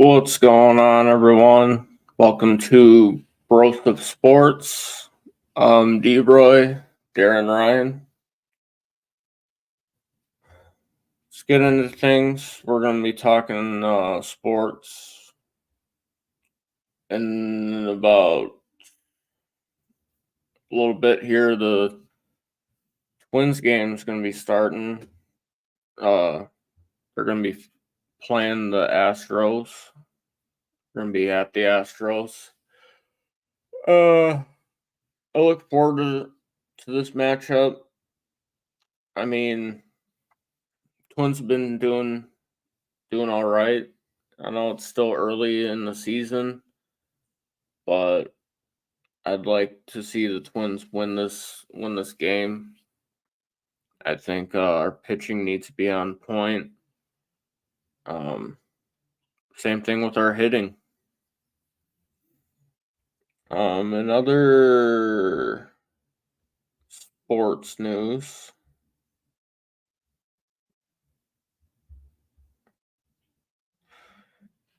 What's going on, everyone? Welcome to Broseph Sports. D-Roy, Darren Ryan. Let's get into things. We're going to be talking sports in about a little bit here. The Twins game is going to be starting. They're going to be playing the Astros. We're going to be at the Astros. I look forward to this matchup. I mean, Twins have been doing all right. I know it's still early in the season, but I'd like to see the Twins win this game. I think our pitching needs to be on point. Same thing with our hitting. In other sports news,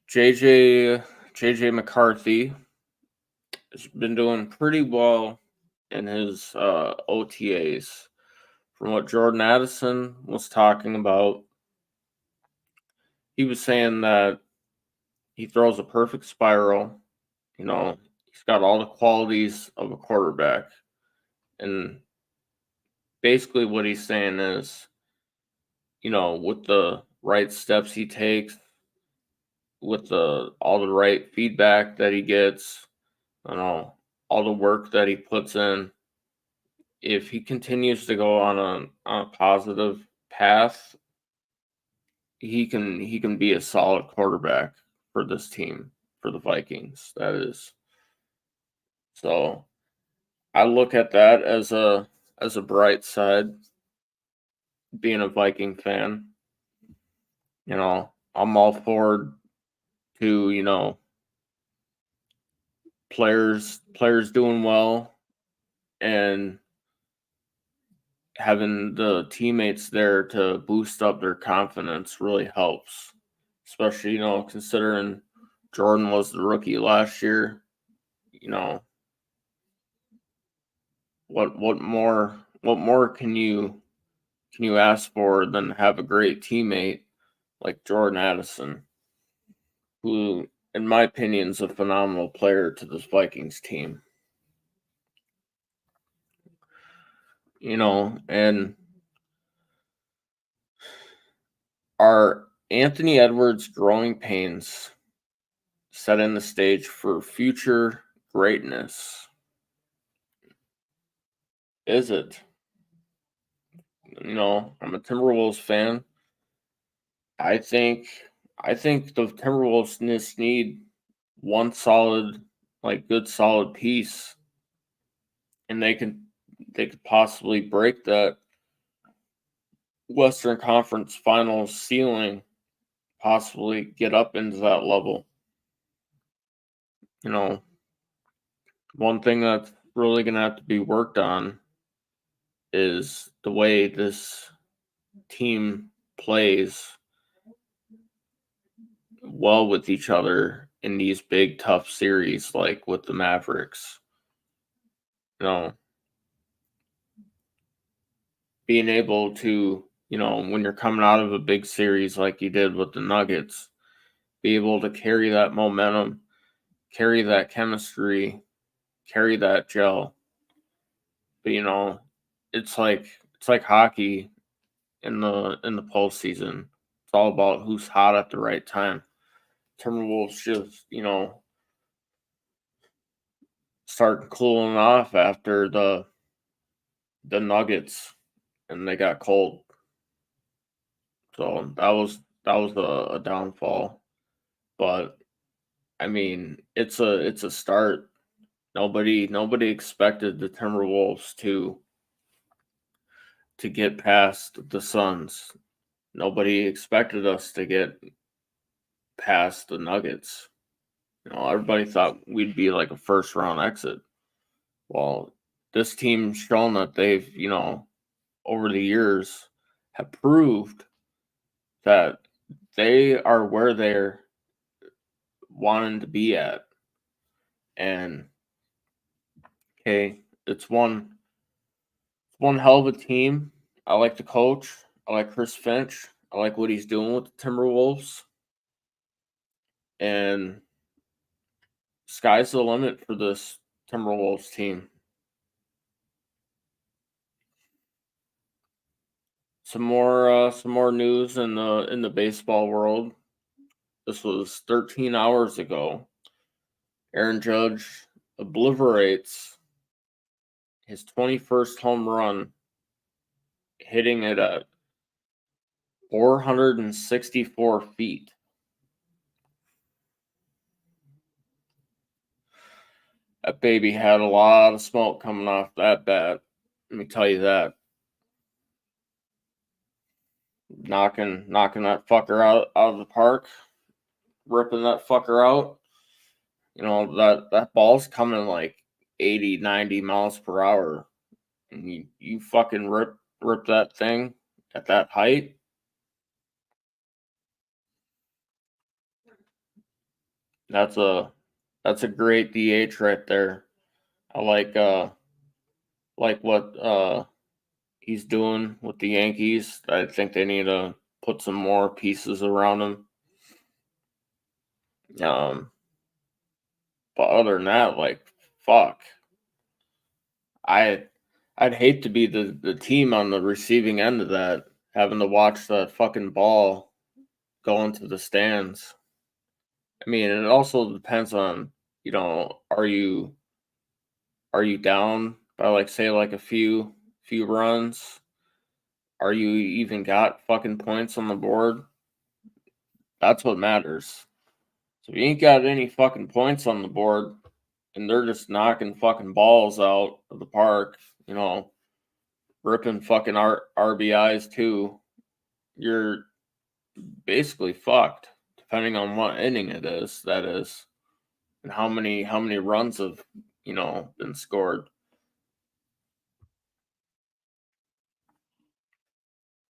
JJ McCarthy has been doing pretty well in his OTAs. From what Jordan Addison was talking about, he was saying that he throws a perfect spiral. He's got all the qualities of a quarterback. And basically what he's saying is, with the right steps he takes, with all the right feedback that he gets, all the work that he puts in, if he continues to go on a positive path, he can be a solid quarterback for this team, for the Vikings, that is. So I look at that as a bright side, being a Viking fan. I'm all forward to, players doing well and having the teammates there to boost up their confidence really helps. Especially, considering Jordan was the rookie last year. What more can you ask for than have a great teammate like Jordan Addison, who, in my opinion, is a phenomenal player to this Vikings team. And are Anthony Edwards' growing pains setting the stage for future greatness? Is it? I'm a Timberwolves fan. I think the Timberwolves just need one solid, good solid piece, and they could possibly break that Western Conference Finals ceiling, possibly get up into that level. One thing that's really going to have to be worked on is the way this team plays well with each other in these big, tough series, like with the Mavericks. Being able to, when you're coming out of a big series like you did with the Nuggets, be able to carry that momentum, carry that chemistry, carry that gel. But it's like hockey in the postseason. It's all about who's hot at the right time. Timberwolves just, start cooling off after the Nuggets, and they got cold. So that was a downfall. But I mean, it's a start. Nobody expected the Timberwolves to get past the Suns. Nobody expected us to get past the Nuggets. Everybody thought we'd be like a first round exit. Well, this team's shown that they've, over the years have proved that they are where wanting to be at. And okay, it's one hell of a team. I like the coach. I like Chris Finch. I like what he's doing with the Timberwolves. And sky's the limit for this Timberwolves team. Some more news in the baseball world. This was 13 hours ago. Aaron Judge obliterates his 21st home run, hitting it at 464 feet. That baby had a lot of smoke coming off that bat. Let me tell you that. Knocking that fucker out of the park, ripping that fucker out. You know, that ball's coming like 80, 90 miles per hour. And you fucking rip that thing at that height. That's a great DH right there. I like what he's doing with the Yankees. I think they need to put some more pieces around him. But other than that, like, fuck. I'd hate to be the team on the receiving end of that, having to watch that fucking ball go into the stands. I mean, it also depends on, are you down by like say like a few runs? Are you even got fucking points on the board? That's what matters. So if you ain't got any fucking points on the board and they're just knocking fucking balls out of the park, ripping fucking RBIs too, you're basically fucked, depending on what inning it is, that is, and how many runs have, been scored.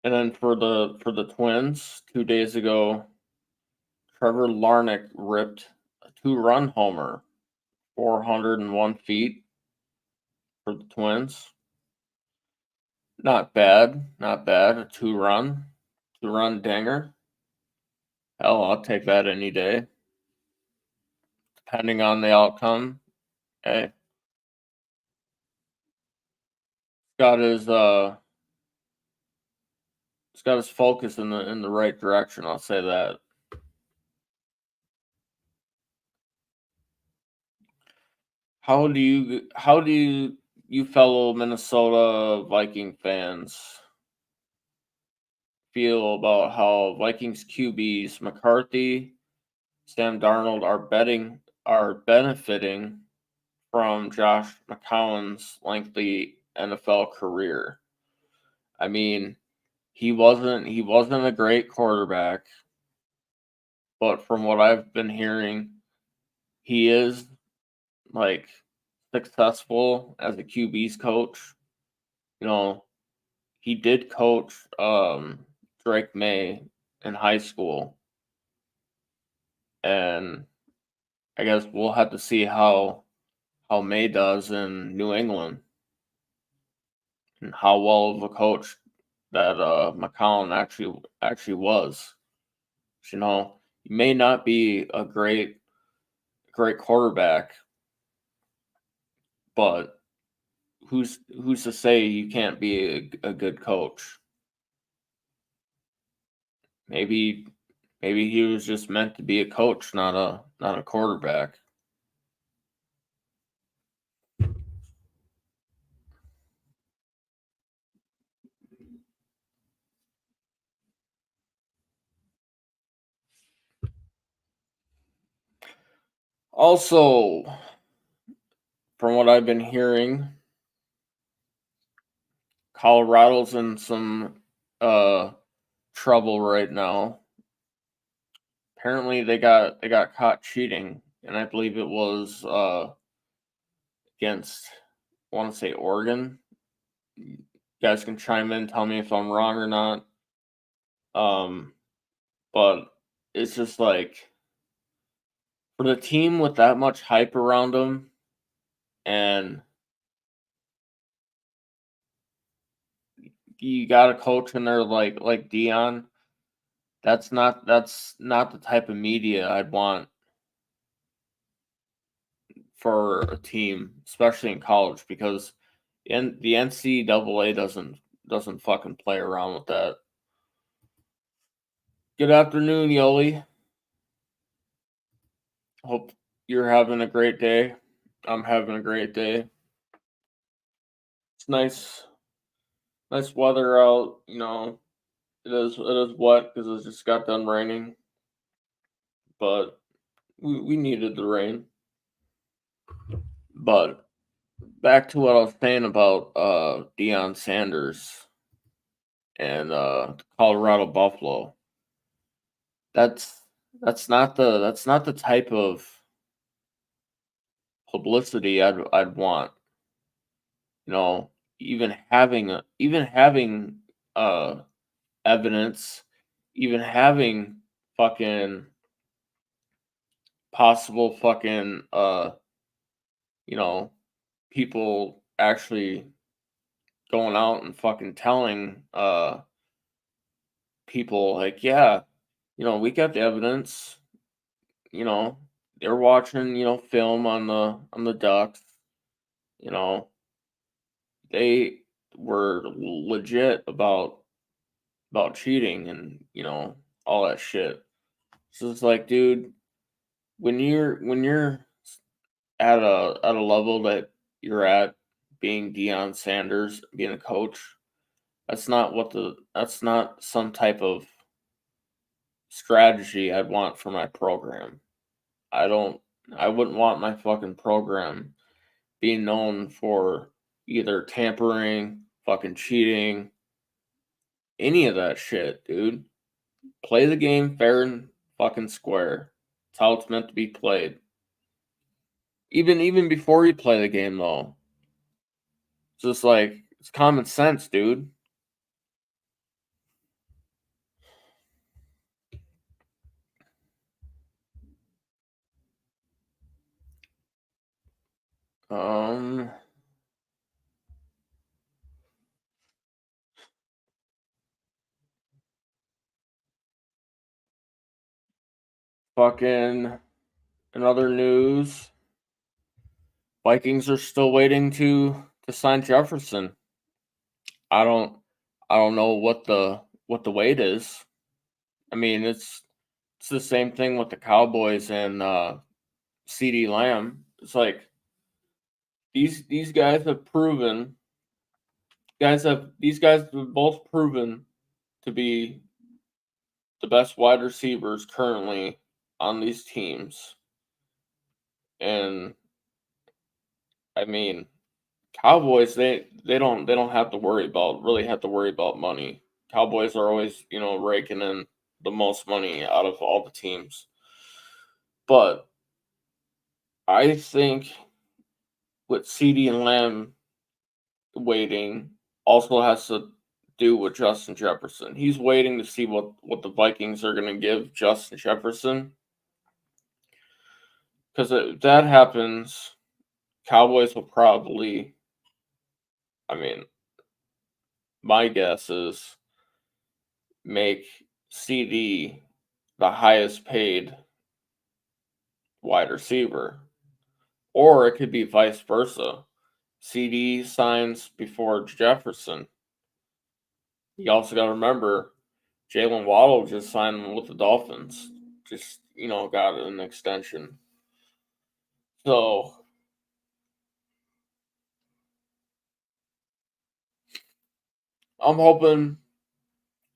And then for the Twins, 2 days ago, Trevor Larnach ripped a 2-run homer, 401 feet for the Twins. Not bad, not bad. A two-run dinger. Hell, I'll take that any day. Depending on the outcome. Hey, got his he's got his focus in the right direction. I'll say that. How do you fellow Minnesota Viking fans feel about how Vikings QBs McCarthy, Sam Darnold are benefiting from Josh McCown's lengthy NFL career? I mean, he wasn't a great quarterback, but from what I've been hearing, he is like successful as a QB's coach. You know, he did coach Drake May in high school, and I guess we'll have to see how May does in New England and how well of a coach that McCown actually was. He may not be a great quarterback, but who's to say you can't be a good coach? Maybe he was just meant to be a coach, not a quarterback. Also, from what I've been hearing, Colorado's in some trouble right now. Apparently they got caught cheating, and I believe it was against, I want to say, Oregon. You guys can chime in, tell me if I'm wrong or not. But it's just like, For the team with that much hype around them, and you got a coach in there like Dion, that's not the type of media I'd want for a team, especially in college, because the NCAA doesn't fucking play around with that. Good afternoon, Yoli. Hope you're having a great day. I'm having a great day. It's nice weather out. It is wet because it just got done raining, but we needed the rain. But back to what I was saying about Deion Sanders and Colorado Buffalo. That's that's not the type of publicity I'd want. You know, even having uh evidence, even having fucking possible fucking you know people actually going out and fucking telling people like, yeah, we got the evidence. you know they're watching film on the Ducks. you know they were legit about cheating and all that shit. So it's like, dude, when you're at a level that you're at, being Deion Sanders, being a coach, that's not some type of strategy I'd want for my program. I don't I wouldn't want my fucking program being known for either tampering, fucking cheating, any of that shit, dude. Play the game fair and fucking square. It's how it's meant to be played. Even before you play the game though. It's just like it's common sense, dude. Um Fucking in other news, Vikings are still waiting to sign Jefferson. I don't I don't know what the wait is. I mean, it's the same thing with the Cowboys and CD Lamb. It's like these guys have proven these guys have both proven to be the best wide receivers currently on these teams. And I mean, Cowboys, they don't have to really have to worry about money. Cowboys are always, raking in the most money out of all the teams. But I think with CD and Lamb waiting also has to do with Justin Jefferson. He's waiting to see what the Vikings are going to give Justin Jefferson. Because if that happens, Cowboys will probably, I mean, my guess is make CD the highest paid wide receiver. Or it could be vice versa. CD signs before Jefferson. You also got to remember Jalen Waddle just signed with the Dolphins. Just, got an extension. So I'm hoping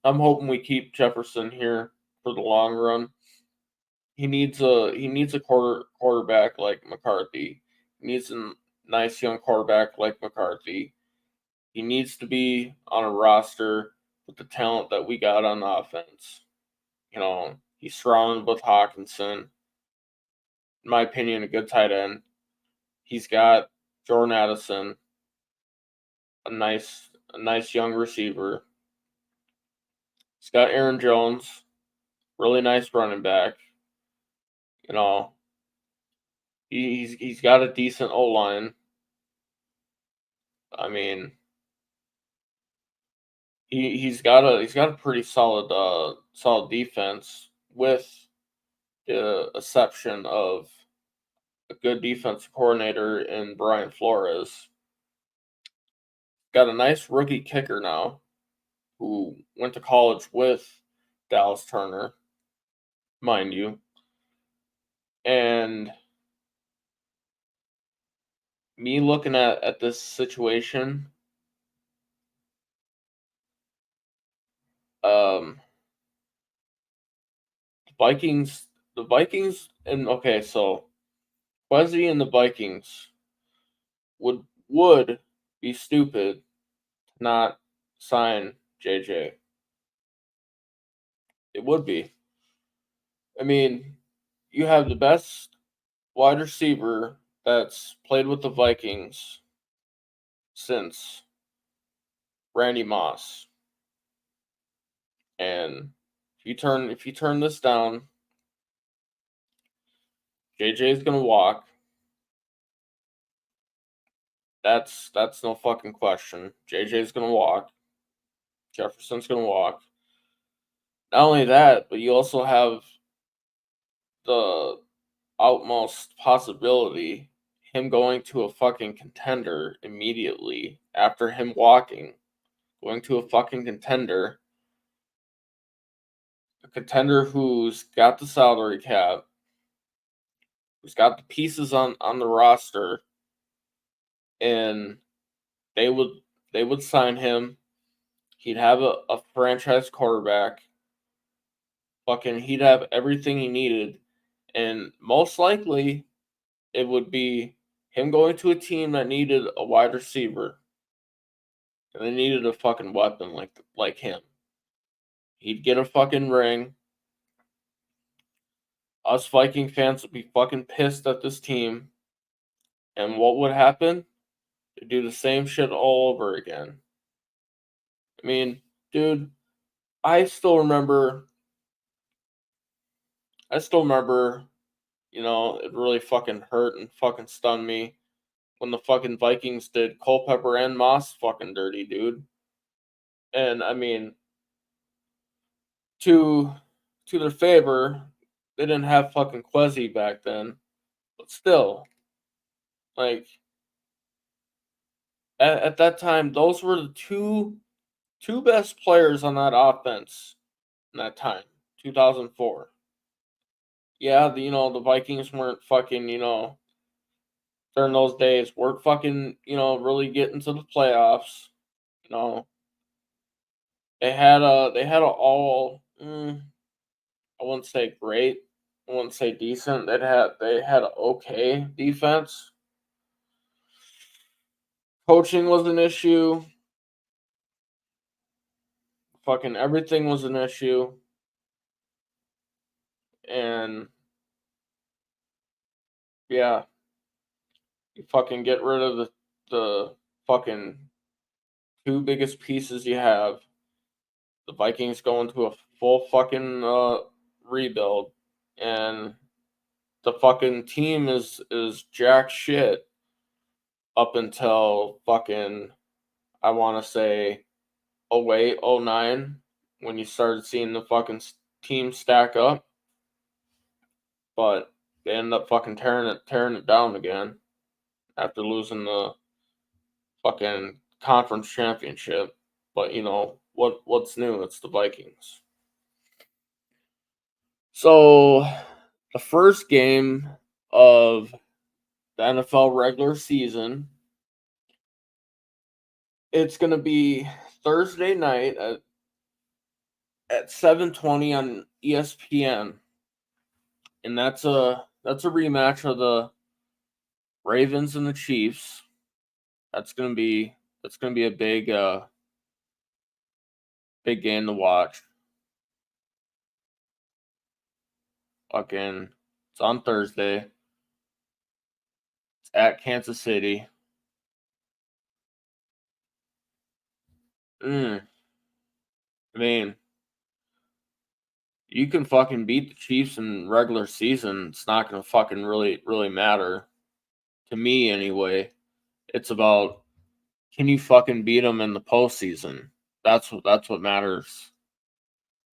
I'm hoping we keep Jefferson here for the long run. He needs a quarterback like McCarthy. He needs a nice young quarterback like McCarthy. He needs to be on a roster with the talent that we got on offense. He's surrounded with Hawkinson. In my opinion, a good tight end. He's got Jordan Addison, a nice young receiver. He's got Aaron Jones, really nice running back. You know, He's got a decent O line. I mean, he's got a pretty solid defense with the exception of a good defensive coordinator in Brian Flores. Got a nice rookie kicker now who went to college with Dallas Turner, mind you. And me looking at this situation, um, the Vikings, and okay, so Quezzy and the Vikings would be stupid to not sign JJ. It would be. I mean, you have the best wide receiver that's played with the Vikings since Randy Moss. And if you turn this down, JJ is gonna walk. That's no fucking question. JJ's gonna walk. Jefferson's gonna walk. Not only that, but you also have the utmost possibility him going to a fucking contender immediately after him walking, going to a fucking contender, a contender who's got the salary cap, who's got the pieces on the roster, and they would they would sign him. He'd have a franchise quarterback. Fucking, he'd have everything he needed, and most likely it would be him going to a team that needed a wide receiver, and they needed a fucking weapon like him. He'd get a fucking ring. Us Viking fans would be fucking pissed at this team, and what would happen? They'd do the same shit all over again. I mean, dude, I still remember. I still remember. It really fucking hurt and fucking stunned me when the fucking Vikings did Culpepper and Moss fucking dirty, dude. And I mean, to to their favor, they didn't have fucking Quezzy back then, but still, like at that time, those were the two best players on that offense in that time, 2004. Yeah, the Vikings weren't fucking during those days weren't fucking really getting to the playoffs. You know they had a all. I wouldn't say great. I wouldn't say decent. They had an okay defense. Coaching was an issue. Fucking everything was an issue. And yeah, you fucking get rid of the fucking two biggest pieces you have. The Vikings go into a full fucking rebuild, and the fucking team is jack shit up until fucking, I want to say, 08, 09, when you started seeing the fucking team stack up, but they end up fucking tearing it down again after losing the fucking conference championship. But what's new? It's the Vikings. So the first game of the NFL regular season, it's gonna be Thursday night at 7:20 on ESPN, and that's a rematch of the Ravens and the Chiefs. That's gonna be a big game to watch. Fucking, it's on Thursday. It's at Kansas City. I mean, You can fucking beat the Chiefs in regular season. It's not going to fucking really matter. To me, anyway. It's about, can you fucking beat them in the postseason? That's what matters.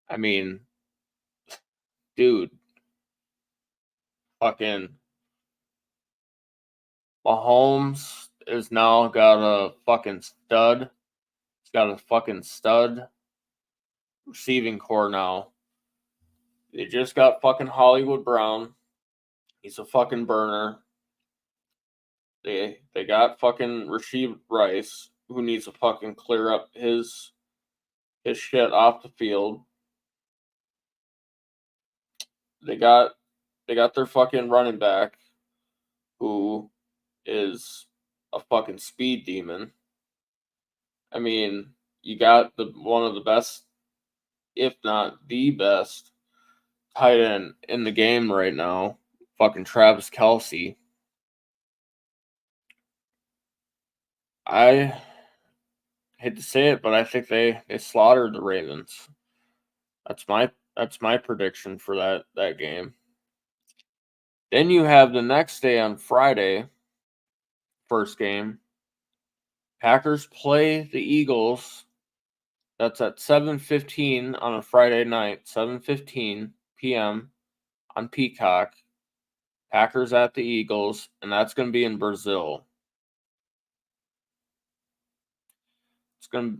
I mean, dude, fucking Mahomes is now got a fucking stud. He's got a fucking stud receiving core now. They just got fucking Hollywood Brown. He's a fucking burner. They got fucking Rasheed Rice, who needs to fucking clear up his shit off the field. They got their fucking running back, who is a fucking speed demon. I mean, you got one of the best, if not the best, tight end in the game right now, fucking Travis Kelce. I hate to say it, but I think they slaughtered the Ravens. That's my prediction for that game. Then you have the next day on Friday, first game. Packers play the Eagles. That's at 7:15 on a Friday night, 7:15 p.m. on Peacock. Packers at the Eagles, and that's going to be in Brazil. It's going to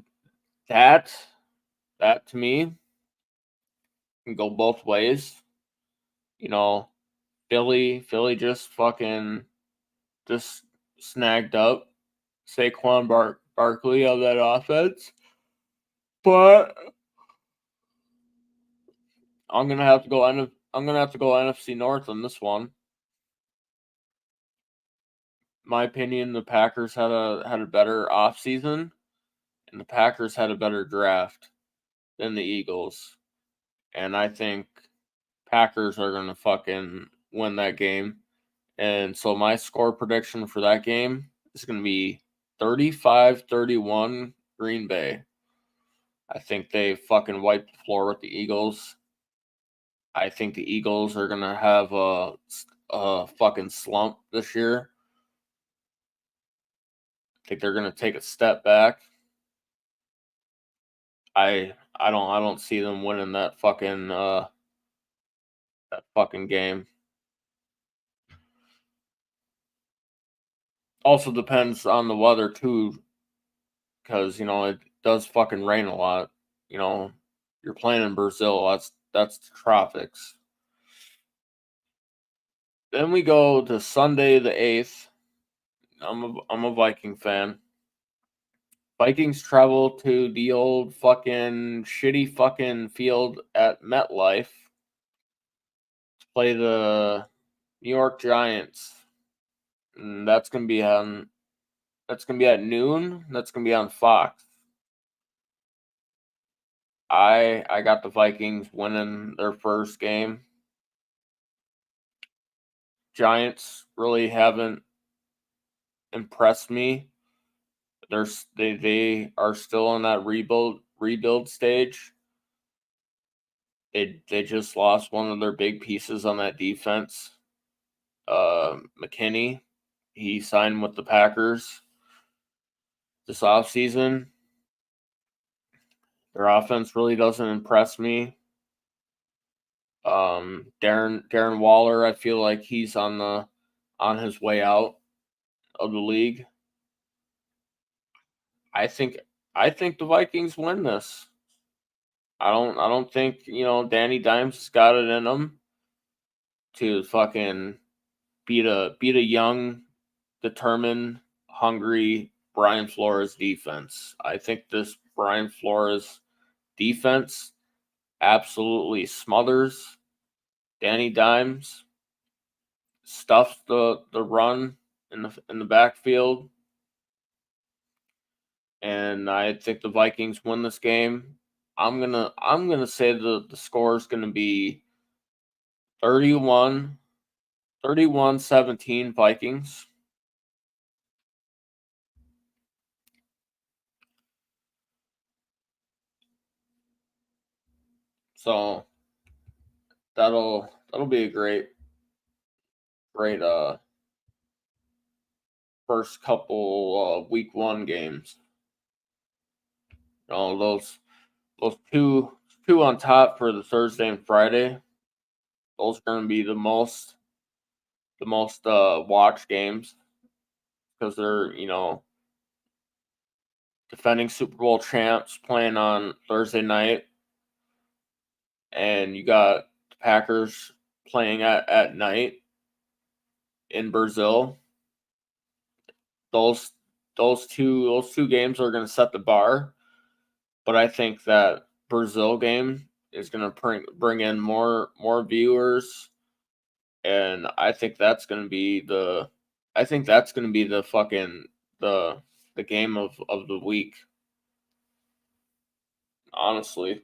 that to me can go both ways. You know, Philly just fucking just snagged up Saquon Barkley of that offense. But I'm gonna have to go NFC North on this one. My opinion, the Packers had a better offseason, and the Packers had a better draft than the Eagles. And I think Packers are gonna fucking win that game. And so my score prediction for that game is gonna be 35-31 Green Bay. I think they fucking wiped the floor with the Eagles. I think the Eagles are gonna have a fucking slump this year. I think they're gonna take a step back. I don't see them winning that fucking game. Also depends on the weather too, because it does fucking rain a lot. You're playing in Brazil. That's the tropics. Then we go to Sunday the 8th. I'm a Viking fan. Vikings travel to the old fucking shitty fucking field at MetLife to play the New York Giants. And that's gonna be at noon. That's gonna be on Fox. I got the Vikings winning their first game. Giants really haven't impressed me. They are still in that rebuild stage. They just lost one of their big pieces on that defense. McKinney, he signed with the Packers this offseason. Their offense really doesn't impress me. Darren Waller, I feel like he's on his way out of the league. I think the Vikings win this. I don't think Danny Dimes has got it in him to fucking beat a young, determined, hungry Brian Flores defense. I think this Brian Flores defense absolutely smothers Danny Dimes, stuffs the run in the backfield, and I think the Vikings win this game. I'm gonna say the score is gonna be 31-17 Vikings. So that'll be a great first couple week one games. Those two on top for the Thursday and Friday. Those are going to be the most watched games because they're defending Super Bowl champs playing on Thursday night, and you got the Packers playing at night in Brazil. Those those two games are going to set the bar, but I think that Brazil game is going to bring in more viewers, and I think that's going to be the fucking the game of the week, honestly.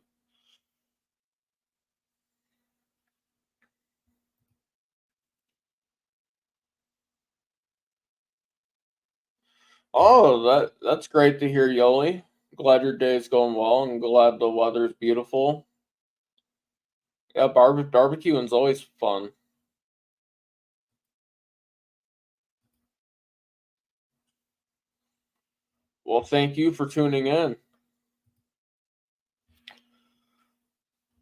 Oh, that's great to hear, Yoli. Glad your day's going well, and glad the weather's beautiful. Yeah, barbecuing's always fun. Well, thank you for tuning in.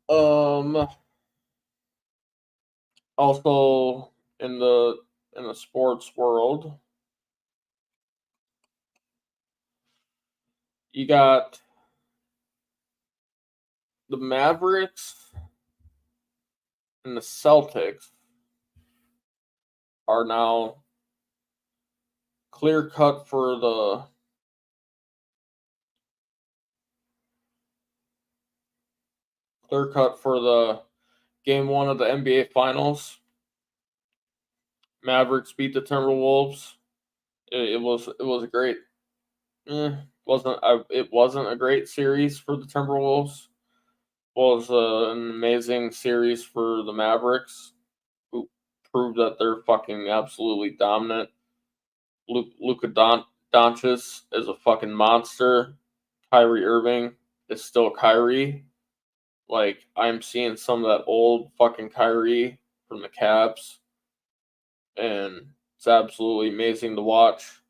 Um, Also in the sports world, you got the Mavericks and the Celtics are now clear cut for the game one of the NBA Finals. Mavericks beat the Timberwolves. It was a great. It wasn't a great series for the Timberwolves. Was an amazing series for the Mavericks, who proved that they're fucking absolutely dominant. Luka Doncic is a fucking monster. Kyrie Irving is still Kyrie. Like, I'm seeing some of that old fucking Kyrie from the Cavs, and it's absolutely amazing to watch.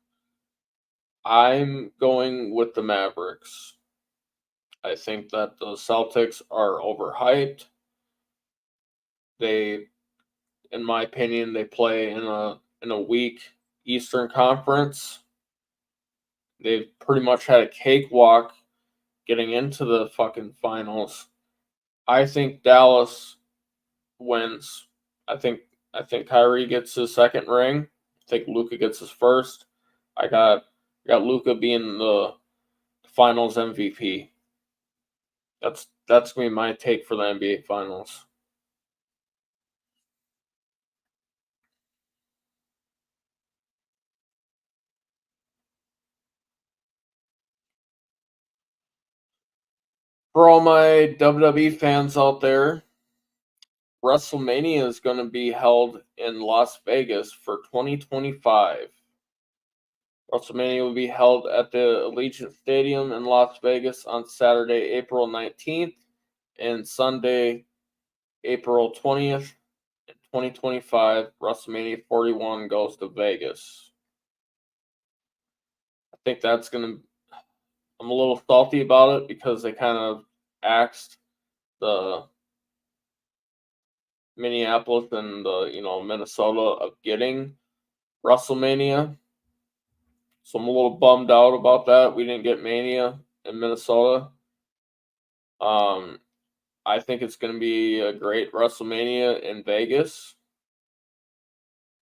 I'm going with the Mavericks. I think that the Celtics are overhyped. They, in my opinion, they play in a weak Eastern Conference. They've pretty much had a cakewalk getting into the fucking finals. I think Dallas wins. I think I think Kyrie gets his second ring. I think Luka gets his first. I got Luka being the Finals MVP. That's gonna be my take for the NBA Finals. For all my WWE fans out there, WrestleMania is going to be held in Las Vegas for 2025. WrestleMania will be held at the Allegiant Stadium in Las Vegas on Saturday, April 19th, and Sunday, April 20th. In 2025, WrestleMania 41 goes to Vegas. I think that's going to. I'm a little salty about it because they kind of axed the Minneapolis and the Minnesota of getting WrestleMania. So I'm a little bummed out about that. We didn't get Mania in Minnesota. Um, I think it's going to be a great WrestleMania in Vegas.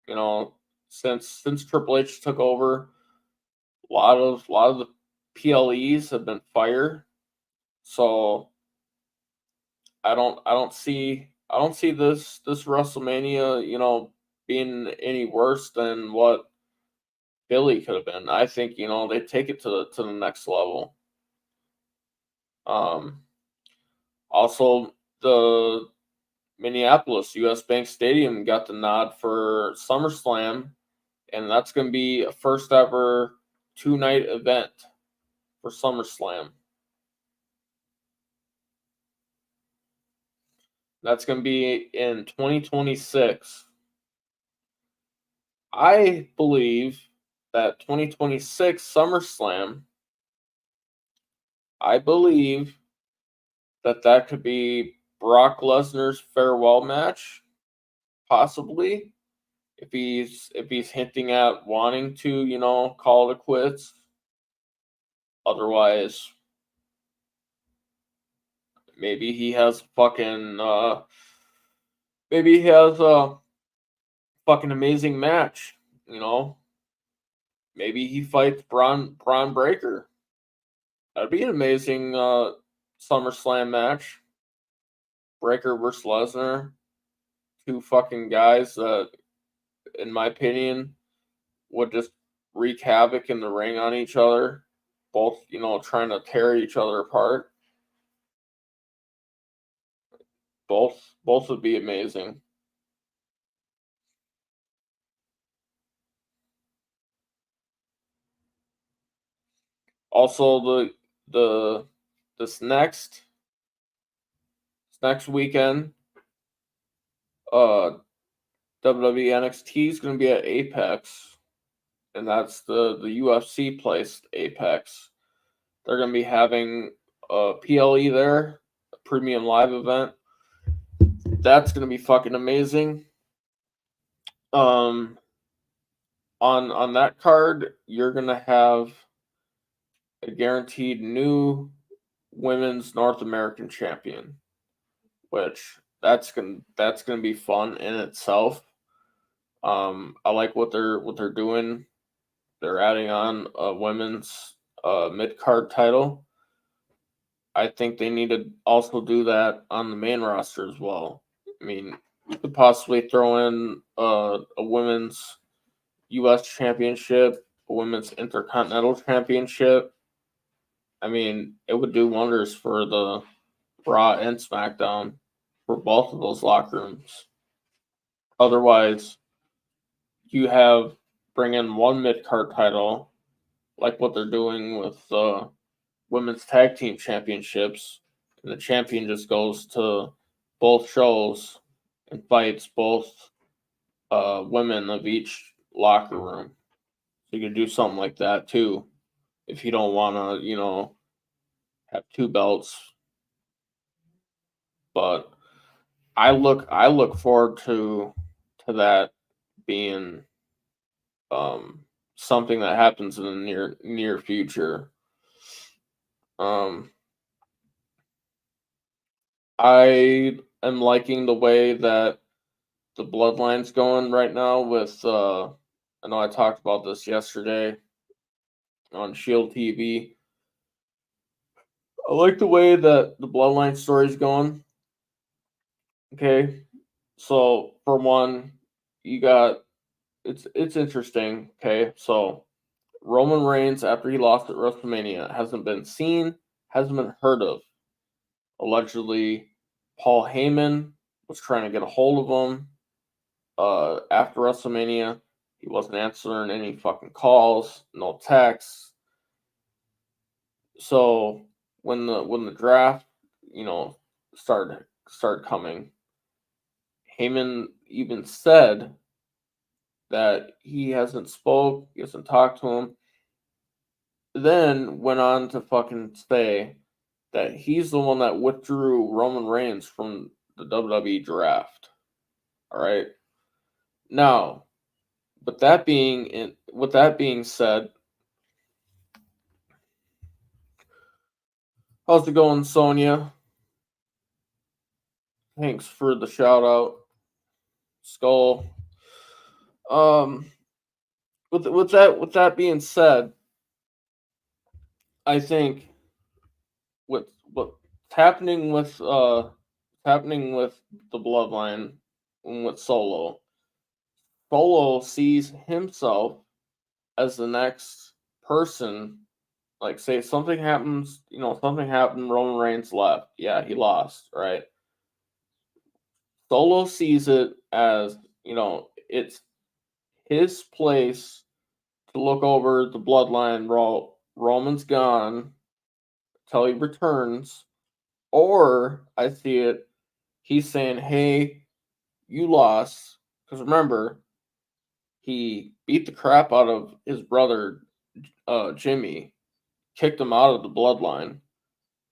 You know, since Triple H took over, a lot of the PLEs have been fired. So I don't see this WrestleMania, being any worse than what Philly could have been. I think they take it to the next level. Um, Also, the Minneapolis US Bank Stadium got the nod for SummerSlam, and that's going to be a first ever 2-night event for SummerSlam. That's going to be in 2026. I believe that 2026 SummerSlam, I believe that that could be Brock Lesnar's farewell match, possibly. If he's hinting at wanting to, call it quits. Otherwise, maybe he has maybe he has a fucking amazing match, you know. Maybe he fights Braun Breaker. That'd be an amazing SummerSlam match. Breaker versus Lesnar. Two fucking guys that, in my opinion, would just wreak havoc in the ring on each other. Both, trying to tear each other apart. Both would be amazing. Also, the this next weekend, uh, WWE NXT is going to be at Apex, and that's the UFC place, Apex. They're going to be having a PLE there, a premium live event. That's going to be fucking amazing. Um, on that card, you're going to have a guaranteed new women's North American champion, which that's gonna be fun in itself. I like what they're doing. They're adding on a women's mid card title. I think they need to also do that on the main roster as well. I mean, you could possibly throw in a women's U.S. championship, a women's intercontinental championship. I mean, it would do wonders for the Raw and SmackDown for both of those locker rooms. Otherwise, you have bring in one mid card title, like what they're doing with women's tag team championships, and the champion just goes to both shows and fights both women of each locker room. So you could do something like that too, if you don't want to, have two belts. But I look forward to that being um, something that happens in the near future. Um, I am liking the way that the bloodline's going right now. With I know I talked about this yesterday on Shield TV. I like the way that the bloodline story's going. Okay, so for one, you got it's interesting. Okay, so Roman Reigns, after he lost at WrestleMania, hasn't been seen, hasn't been heard of. Allegedly, Paul Heyman was trying to get a hold of him after WrestleMania. He wasn't answering any fucking calls, no texts. So when the draft, started coming, Heyman even said that he hasn't talked to him. Then went on to fucking say that he's the one that withdrew Roman Reigns from the WWE draft. All right. Now, with that being said, how's it going, Sonia? Thanks for the shout out, Skull. Um, with that being said, I think what's happening with the bloodline and with Solo. Solo sees himself as the next person. Like, say something happens, something happened, Roman Reigns left. Yeah, he lost, right? Solo sees it as, it's his place to look over the bloodline. Roman's gone till he returns, or I see it, He's saying, hey, you lost. Because remember, he beat the crap out of his brother, Jimmy, kicked him out of the bloodline.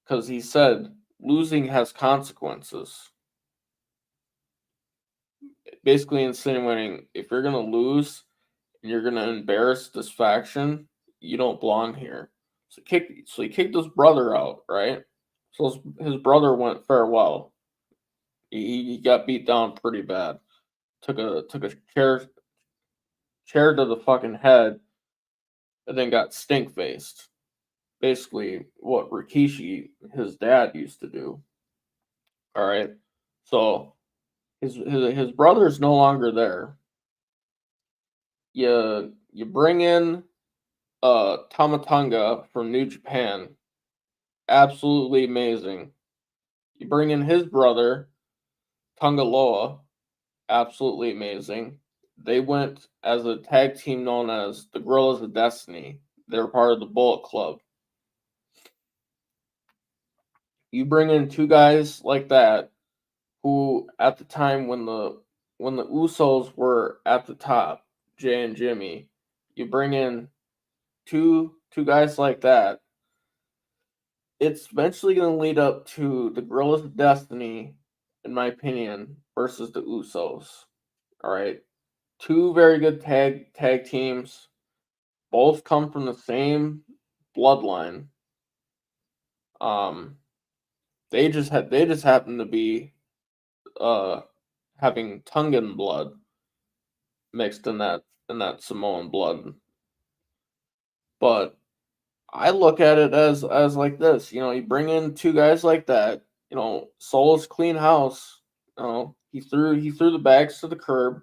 Because he said, losing has consequences. Basically insinuating if you're going to lose and you're going to embarrass this faction, you don't belong here. So he kicked his brother out, right? So his brother went farewell. He got beat down pretty bad. Took a chair to the fucking head, and then got stink faced. Basically, what Rikishi, his dad, used to do. All right, so his brother's no longer there. You bring in Tamatonga from New Japan, absolutely amazing. You bring in his brother Tungaloa, absolutely amazing. They went as a tag team known as the Gorillas of Destiny. They're part of the Bullet Club. You bring in two guys like that who at the time when the Usos were at the top, Jay and Jimmy, you bring in two guys like that, it's eventually going to lead up to the Gorillas of Destiny, in my opinion, versus the Usos. All right, two very good tag teams. Both come from the same bloodline. Um, they just happen to be uh having Tongan blood mixed in that Samoan blood. But I look at it as like this, you know, you bring in two guys like that, you know, Solo's clean house. You know, he threw the bags to the curb.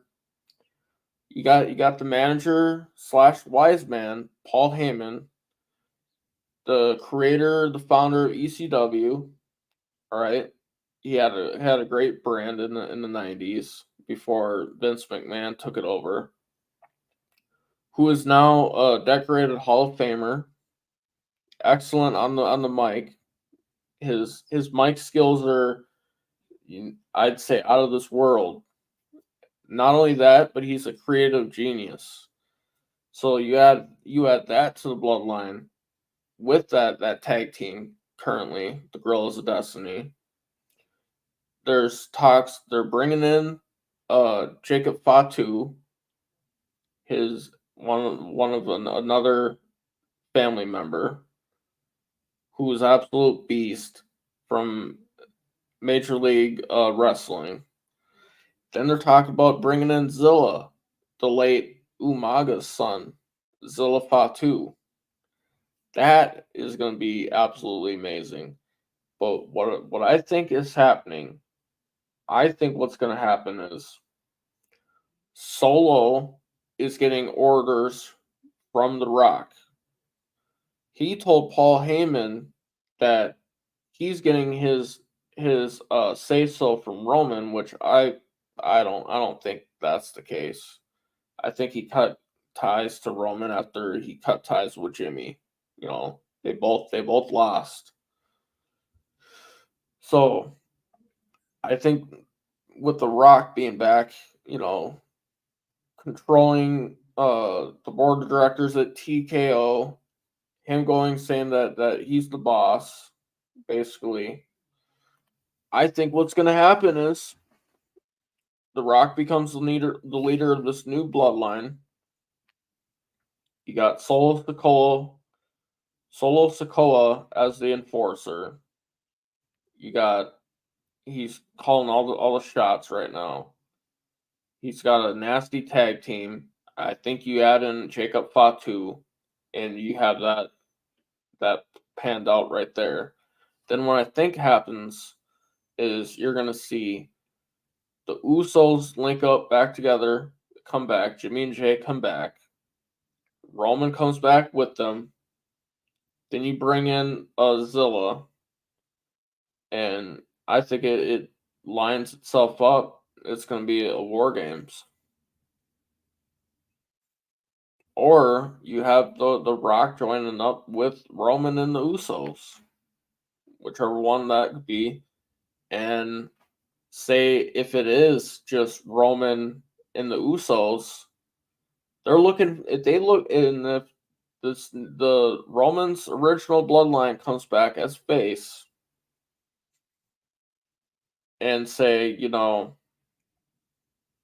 You got the manager slash wise man, Paul Heyman, the creator, the founder of ECW. All right, he had a great brand in the '90s before Vince McMahon took it over. Who is now a decorated Hall of Famer, excellent on the mic. His mic skills are, I'd say, out of this world. Not only that, but he's a creative genius. So you add that to the bloodline with that tag team currently, the Gorillas of Destiny. There's talks they're bringing in Jacob Fatu, his another family member who is absolute beast from Major League Wrestling. Then they're talking about bringing in Zilla, the late Umaga's son, Zilla Fatu. That is going to be absolutely amazing. But what I think is happening, I think what's going to happen is Solo is getting orders from The Rock. He told Paul Heyman that he's getting his say so from Roman, which I don't think that's the case. I think he cut ties to Roman after he cut ties with Jimmy. You know, they both lost. So I think with The Rock being back, you know, controlling the board of directors at TKO, him going saying that he's the boss, basically. I think what's going to happen is The Rock becomes the leader of this new bloodline. You got Solo Sokoa as the enforcer. You got he's calling all the shots right now. He's got a nasty tag team. I think you add in Jacob Fatu, and you have that panned out right there. Then what I think happens is you're gonna see the Usos link up back together, come back. Jimmy and Jay come back. Roman comes back with them. Then you bring in Zilla, and I think it lines itself up. It's going to be a War Games. Or you have the Rock joining up with Roman and the Usos, whichever one that could be. And say if it is just Roman and the Usos, they're looking if they look and if the Roman's original bloodline comes back as face and say,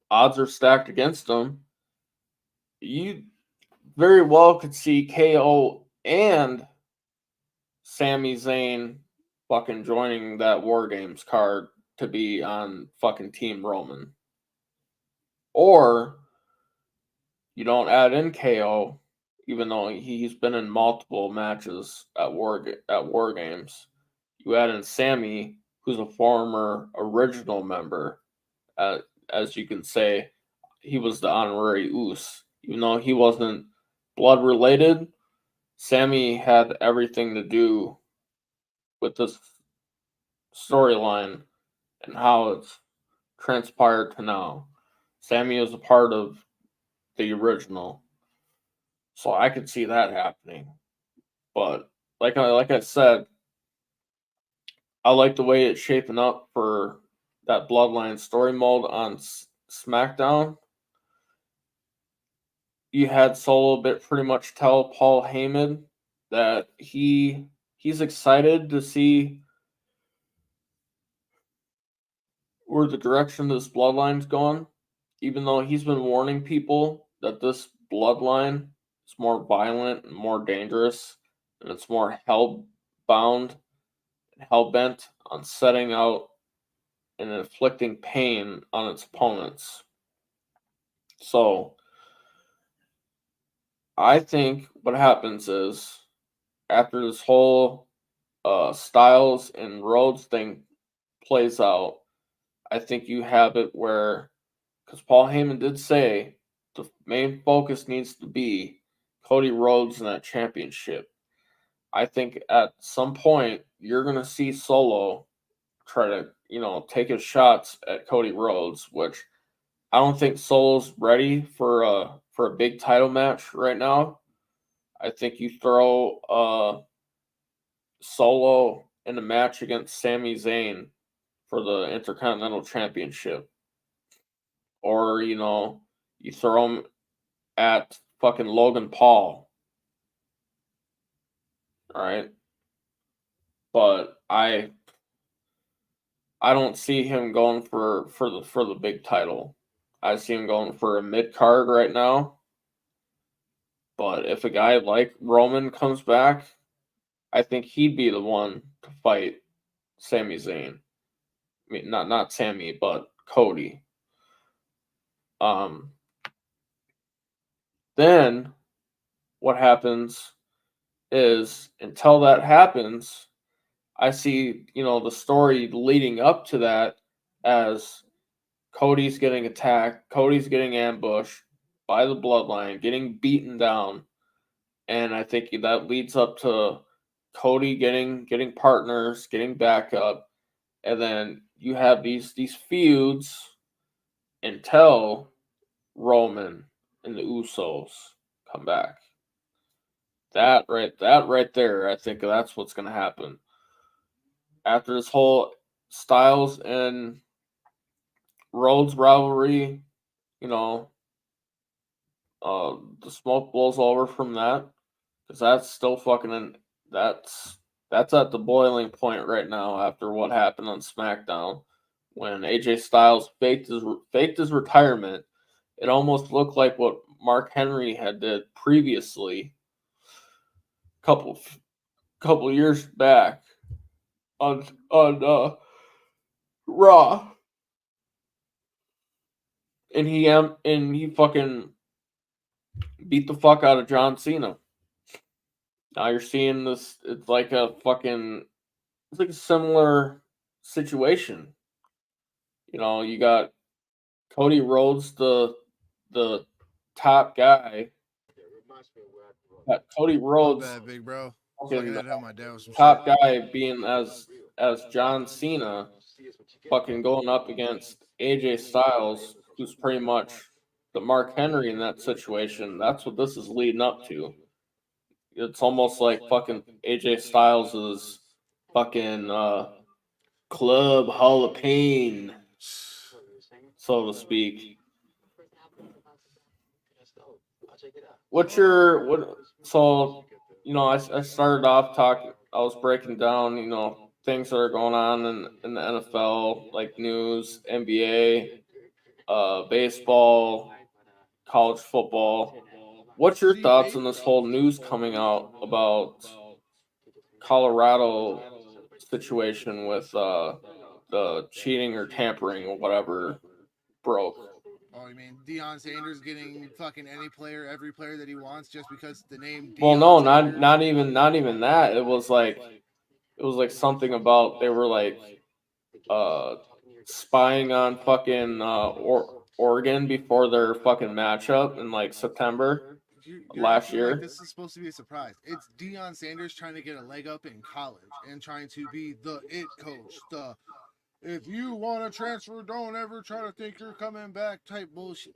odds are stacked against them, you very well could see KO and Sami Zayn fucking joining that War Games card to be on fucking Team Roman. Or you don't add in KO, even though he's been in multiple matches at War Games. You add in Sammy, who's a former original member. As you can say, he was the honorary Us. Even though he wasn't blood related, Sammy had everything to do with this storyline and how it's transpired to now. Sammy is a part of the original, so I could see that happening. But like I said, I like the way it's shaping up for that Bloodline story mode on SmackDown. You had Solo bit pretty much tell Paul Heyman that he's excited to see where the direction this bloodline's going, even though he's been warning people that this bloodline is more violent and more dangerous, and it's more hell bound and hell bent on setting out and inflicting pain on its opponents. So I think what happens is after this whole Styles and Rhodes thing plays out, I think you have it where, because Paul Heyman did say the main focus needs to be Cody Rhodes and that championship. I think at some point you're going to see Solo try to, take his shots at Cody Rhodes, which I don't think Solo's ready for a big title match right now. I think you throw Solo in a match against Sami Zayn for the Intercontinental Championship, or you throw him at fucking Logan Paul. All right, but I don't see him going for the big title. I see him going for a mid card right now. But if a guy like Roman comes back, I think he'd be the one to fight Sami Zayn. I mean, not Sammy, but Cody. Um, then what happens is until that happens, I see, the story leading up to that as Cody's getting attacked, Cody's getting ambushed by the bloodline, getting beaten down. And I think that leads up to Cody getting partners, getting backup, and then you have these feuds until Roman and the Usos come back. That right there, I think that's what's gonna happen. After this whole Styles and Rhodes rivalry, you know, the smoke blows over from that because that's still fucking that's at the boiling point right now after what happened on SmackDown when AJ Styles faked his retirement. It almost looked like what Mark Henry had did previously, couple couple years back on Raw, and he fucking beat the fuck out of John Cena. Now you're seeing this. It's like a similar situation. You got Cody Rhodes, the top guy. Got Cody My Rhodes, bad, big bro. Fucking fucking had to help my dad with some shit. top guy, being as John Cena, fucking going up against AJ Styles, who's pretty much the Mark Henry in that situation. That's what this is leading up to. It's almost like fucking AJ Styles is fucking Club Hall of Pain. so to speak. So, I started off talking, I was breaking down, things that are going on in the NFL, like news, NBA, baseball, college football. What's your thoughts on this whole news coming out about Colorado situation with the cheating or tampering or whatever broke? Oh, you mean Deion Sanders getting fucking any player, every player that he wants just because the name Well, Deion no, Sanders? not even that. It was like something about they were like uh spying on fucking Oregon before their fucking matchup in like September You're last acting like year. this is supposed to be a surprise. It's Deion Sanders trying to get a leg up in college and trying to be the it coach. The if you want to transfer, don't ever try to think you're coming back type bullshit.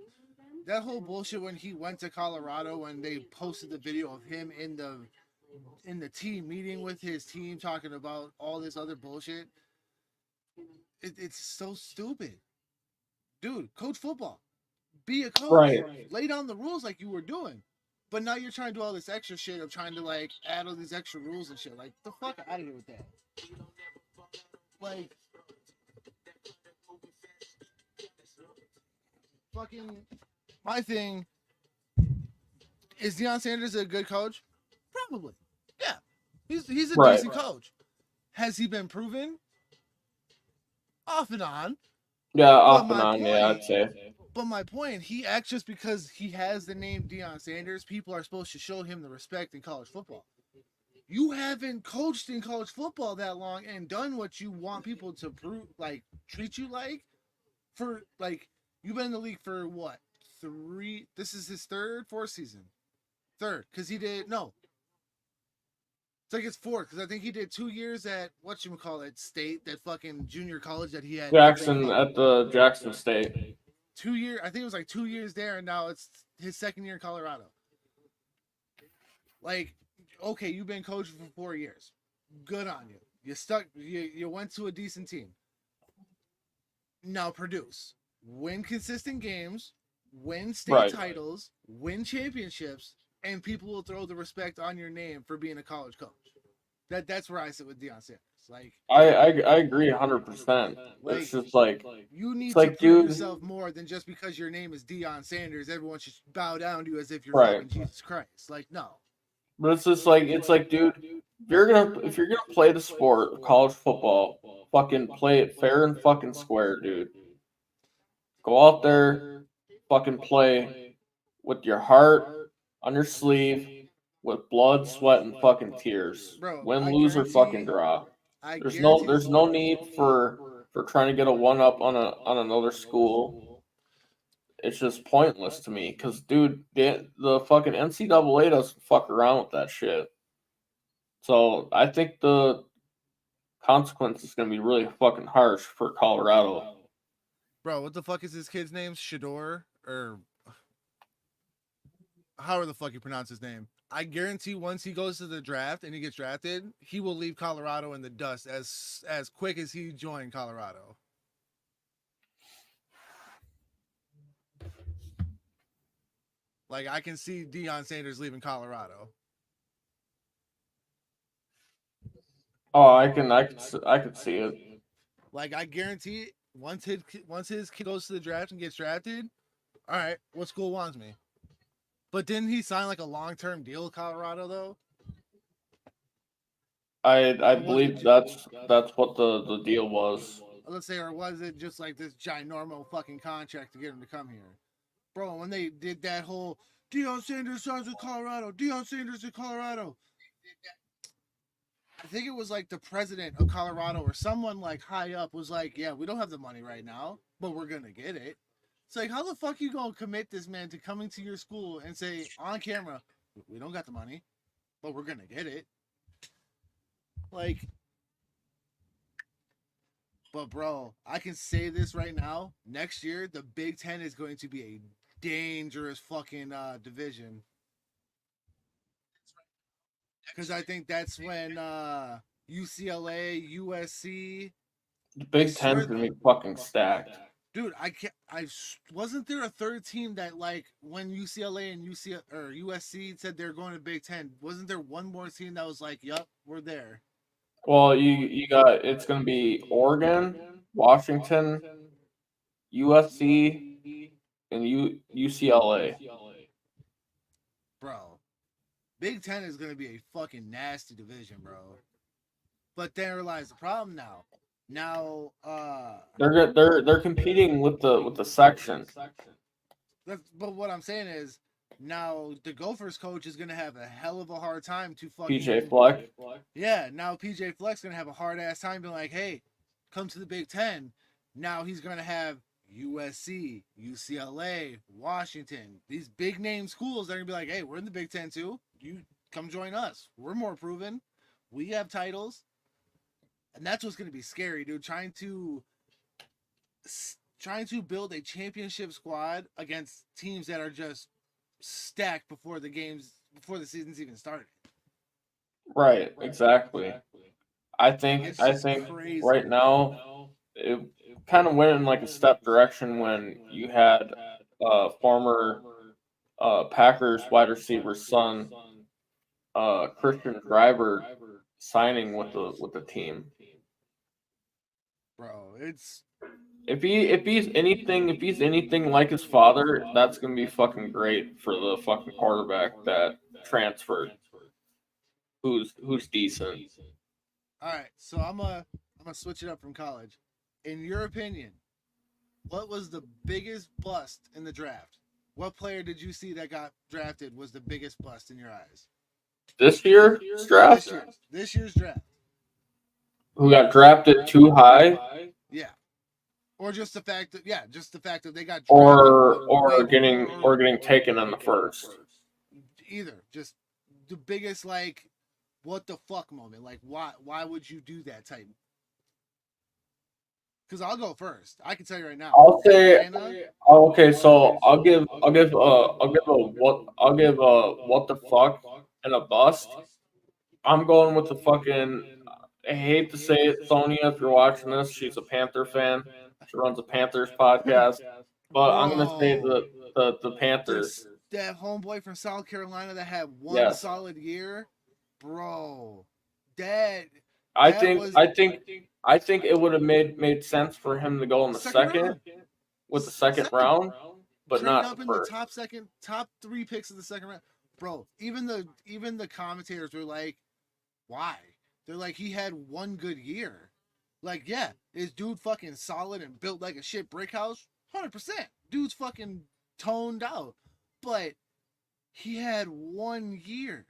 That whole bullshit when he went to Colorado when they posted the video of him in the team meeting with his team talking about all this other bullshit. It's so stupid, dude. Coach football, be a coach, Right. lay down the rules like you were doing. But now you're trying to do all this extra shit of trying to like add all these extra rules and shit. Like the fuck out of here with that. Like fucking my thing is Deion Sanders a good coach? Probably. Yeah. He's a Right. decent coach. Has he been proven? Off and on. Yeah, But off and my on, yeah, I'd point say. But my point, he acts just because he has the name Deion Sanders, people are supposed to show him the respect in college football. You haven't coached in college football that long and done what you want people to prove, like treat you like for like you've been in the league for what 3? This is his fourth season, third because he did no. It's like his fourth because I think he did 2 years at whatchamacallit state, that fucking junior college that he had nothing Jackson in. at the Jackson State. 2 year, I think it was like 2 years there, and now it's his second year in Colorado. Like, okay, you've been coaching for 4 years. Good on you. You stuck. You went to a decent team. Now produce. Win consistent games. Win state Right. titles. Win championships, and people will throw the respect on your name for being a college coach. That's where I sit with Deion Sanders. Like, I agree 100%. like It's just like you it's need to like, prove dude, yourself more than just because your name is Deion Sanders. Everyone should bow down to you as if you're right. fucking Jesus Christ. Like, no. But it's like, dude, if you're gonna play the sport of college football, fucking play it fair and fucking square, dude. Go out there, fucking play with your heart on your sleeve, with blood, sweat, and fucking tears. Bro, Win, lose, or fucking draw. There's no need for trying to get a one up on another school. It's just pointless to me, cause dude, the fucking NCAA doesn't fuck around with that shit. So I think the consequence is gonna be really fucking harsh for Colorado. Bro, what the fuck is his kid's name? Shador? Or however the fuck you pronounce his name. I guarantee once he goes to the draft and he gets drafted, he will leave Colorado in the dust as quick as he joined Colorado. Like, I can see Deion Sanders leaving Colorado. Oh, I could see it. Like, I guarantee once his kid goes to the draft and gets drafted, all right, what school wants me? But didn't he sign like a long-term deal with Colorado though? I believe that's what the deal was. Let's say, or was it just like this ginormous fucking contract to get him to come here? Bro, when they did that whole Deion Sanders signs with Colorado, Deion Sanders in Colorado. I think it was like the president of Colorado or someone like high up was like, yeah, we don't have the money right now, but we're going to get it. It's like, how the fuck you going to commit this man to coming to your school and say on camera, we don't got the money, but we're going to get it? Like, but bro, I can say this right now. Next year, the Big Ten is going to be a dangerous fucking division. Because I think that's when UCLA, USC. The Big Ten's gonna be fucking stacked. Dude, I can't. Wasn't there a third team that like when UCLA and USC said they're going to Big Ten? Wasn't there one more team that was like, "Yup, we're there"? Well, you got it's going to be Oregon, Washington, USC, and UCLA. Bro, Big Ten is going to be a fucking nasty division, bro. But there lies the problem now. Now, They're competing with the section. but what I'm saying is, now the Gophers coach is gonna have a hell of a hard time to PJ fucking Fleck. yeah. Now PJ Fleck's gonna have a hard ass time being like, hey, come to the Big Ten. Now he's gonna have USC, UCLA, Washington, these big name schools. They're gonna be like, hey, we're in the Big Ten too. You come join us. We're more proven. We have titles, and that's what's gonna be scary, dude. Trying to build a championship squad against teams that are just stacked before the season's even started. Right, exactly. I think It's I just think crazy. right now it kind of went in like a step direction when you had former Packers wide receiver son Christian Driver signing with the team. Bro, it's If he's anything like his father, that's gonna be fucking great for the fucking quarterback that transferred, who's decent. all right. So I'm gonna switch it up from college. In your opinion, what was the biggest bust in the draft? What player did you see that got drafted was the biggest bust in your eyes? This year's draft, This year's draft. who got drafted too high, Yeah. Or just the fact that just the fact that they got or drafted way before, getting taken in the first. either just the biggest like what the fuck moment. Like why would you do that type? Because I'll go first. I can tell you right now. I'll say, Atlanta, okay, so I'll give what the fuck and a bust. I'm going with the fucking. I hate to say it, Sonya. If you're watching this, she's a Panther fan. She runs a Panthers podcast, but I'm gonna say bro. the Panthers. That homeboy from South Carolina that had one Yes, solid year, bro. That I that think was I think I think it would have made sense for him to go in the second second round. with the second Second. round, but Trade not up the in the first. top 3 picks of the second round. Bro, even the commentators were like, why? They're like, he had one good year. Like, yeah, is dude fucking solid and built like a shit brick house? 100%. Dude's fucking toned out. But he had one year.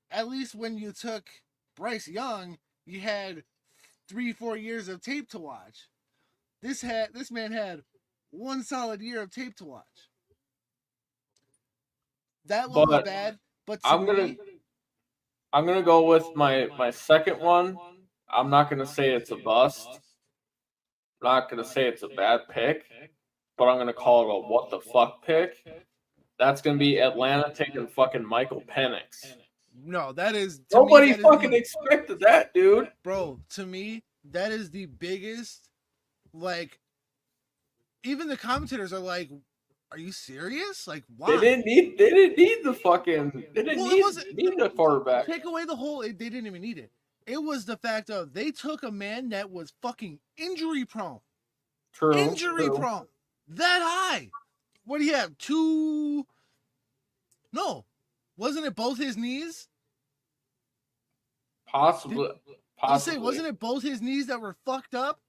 At least when you took Bryce Young, you had 3-4 years of tape to watch. This man had one solid year of tape to watch. That one was But bad, but to I'm gonna me, I'm gonna go with my second one. I'm not gonna say it's a bust. I'm not gonna say it's a bad pick, but I'm gonna call it a what the fuck pick. That's gonna be Atlanta taking fucking Michael Penix. no, that is to me Nobody that is fucking the expected that, dude. bro. To me, that is the biggest. Like, even the commentators are like, "Are you serious? Like, why?" They didn't need the fucking they didn't Well, it wasn't. need the quarterback. Take away the whole. They didn't even need it. It was the fact of they took a man that was fucking injury prone. Injury True. prone. That high. What do you have? Two. No. Wasn't it both his knees? Possibly. I'll say, wasn't it both his knees that were fucked up?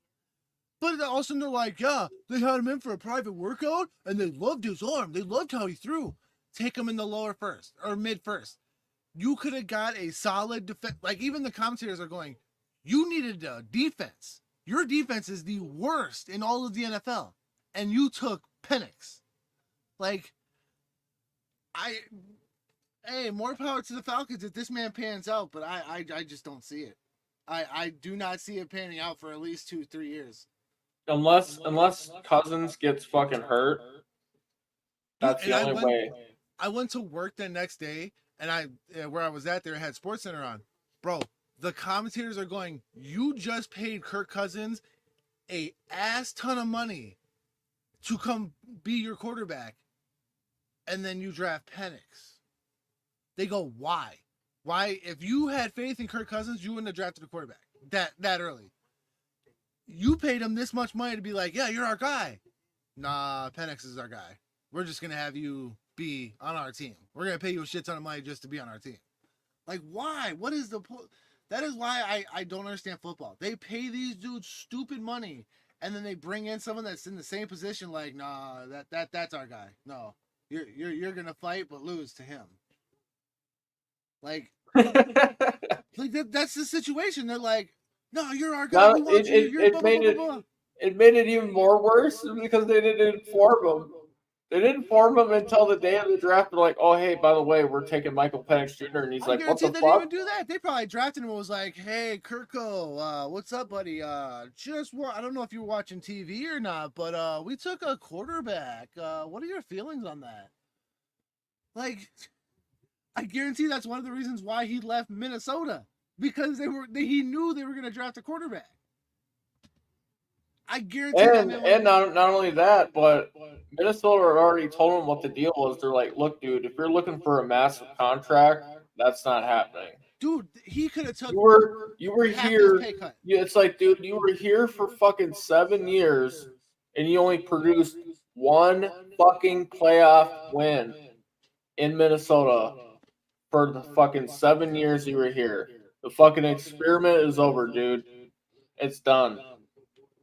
But all of a sudden they're like, yeah, they had him in for a private workout and they loved his arm. They loved how he threw. Take him in the lower first or mid first. You could have got a solid defense. Like, even the commentators are going, you needed a defense. Your defense is the worst in all of the NFL. And you took Penix. Like, hey, more power to the Falcons if this man pans out, but I just don't see it. I do not see it panning out for at least 2-3 years. Unless Cousins gets fucking hurt, that's Dude, the only way. I went to work the next day, and where I was at there had Sports Center on. Bro, the commentators are going, you just paid Kirk Cousins a ass ton of money to come be your quarterback, and then you draft Penix. They go, why? Why? If you had faith in Kirk Cousins, you wouldn't have drafted a quarterback that early. You paid him this much money to be like, yeah, you're our guy. Nah, Penix is our guy. We're just gonna have you be on our team. We're gonna pay you a shit ton of money just to be on our team. Like, why? What is the point? That is why I don't understand football. They pay these dudes stupid money, and then they bring in someone that's in the same position. Like, nah, that's our guy. No, you're gonna fight but lose to him. Like, that's the situation. They're like, no, you're our guy. No, We want you. You're blah blah blah blah blah. it made it even more worse because they didn't inform him. They didn't inform him until the day of the draft. They're like, "Oh, hey, by the way, we're taking Michael Penix Jr." And he's I like, "What guarantee the they didn't even fuck?" do that. They probably drafted him and was like, "Hey, Kirko, what's up, buddy? I don't know if you were watching TV or not, but we took a quarterback. What are your feelings on that?" Like, I guarantee that's one of the reasons why he left Minnesota, because he knew they were going to draft a quarterback. I guarantee And not only that, but Minnesota had already told him what the deal was. They're like, "Look, dude, if you're looking for a massive contract, that's not happening." dude, he could have took You were half his here. pay cut. Yeah, it's like, dude, you were here for fucking 7 years, and you only produced one fucking playoff win in Minnesota for the fucking 7 years you were here. The fucking experiment is over, dude. It's done.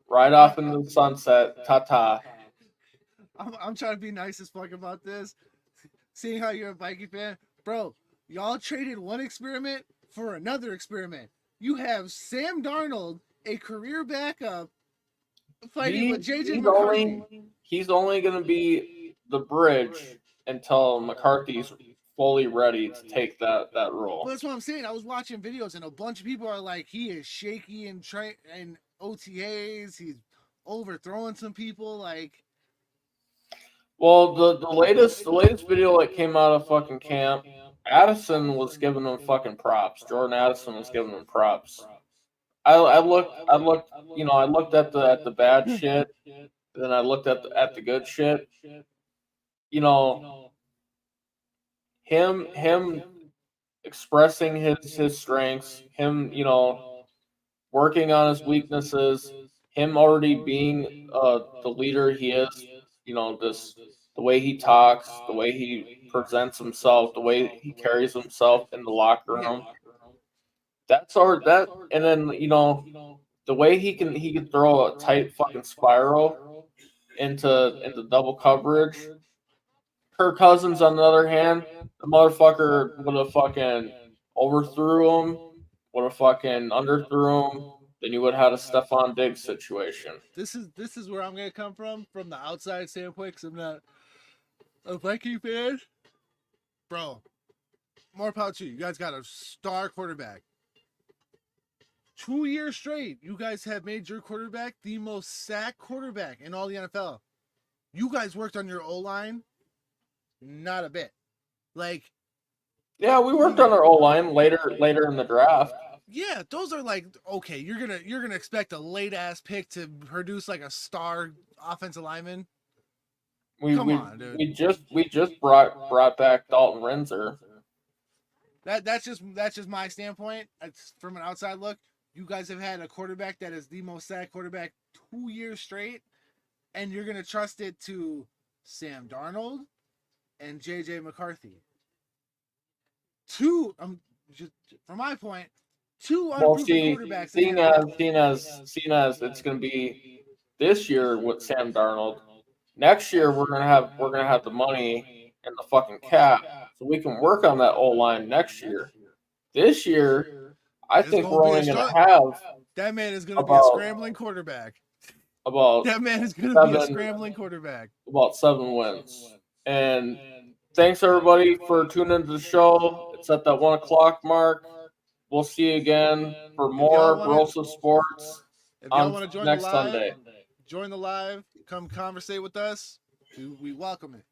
Right off into the sunset. Ta ta. I'm trying to be nice as fuck about this. Seeing how you're a Viking fan, bro. Y'all traded one experiment for another experiment. You have Sam Darnold, a career backup, fighting with JJ McCarthy. He's only going to be the bridge until McCarthy's fully ready to take that role. But that's what I'm saying. I was watching videos and a bunch of people are like, he is shaky and OTAs. He's overthrowing some people. Like, well, the latest video that came out of fucking camp, Addison was giving him fucking props. Jordan Addison was giving him props. I looked at the bad shit, and then I looked at the good shit. You know, him expressing his strengths, him working on his weaknesses, him already being the leader he is. The way he talks, the way he presents himself, the way he carries himself in the locker room. And then the way he can throw a tight fucking spiral into double coverage. Kirk Cousins, on the other hand, the motherfucker would have fucking overthrew him, would have fucking underthrew him. Then you would have had a Stephon Diggs situation. This is where I'm gonna come from the outside standpoint, because I'm not a Viking fan. Bro, more power to you. You guys got a star quarterback. 2 years straight, you guys have made your quarterback the most sacked quarterback in all the NFL. You guys worked on your O-line, not a bit. Like, yeah, we worked on our O-line later in the draft. Yeah, those are like, okay, you're gonna expect a late ass pick to produce like a star offensive lineman. Come on, dude. We just brought back Dalton Renzer. That's just my standpoint. It's from an outside look. You guys have had a quarterback that is the most sacked quarterback 2 years straight, and you're gonna trust it to Sam Darnold and JJ McCarthy. Just from my point, two unproven quarterbacks. Seeing as it's gonna be this year with Sam Darnold, next year we're gonna have the money and the fucking cap, so we can work on that O-line next year. This year, I think we're only going to have. That man is going to be a scrambling quarterback. That man is going to be a scrambling quarterback. About 7 wins. And thanks everybody for tuning into the show. It's at that 1 o'clock mark. We'll see you again for more Broseph Sports on next Sunday. Join the live. Come conversate with us. We welcome it.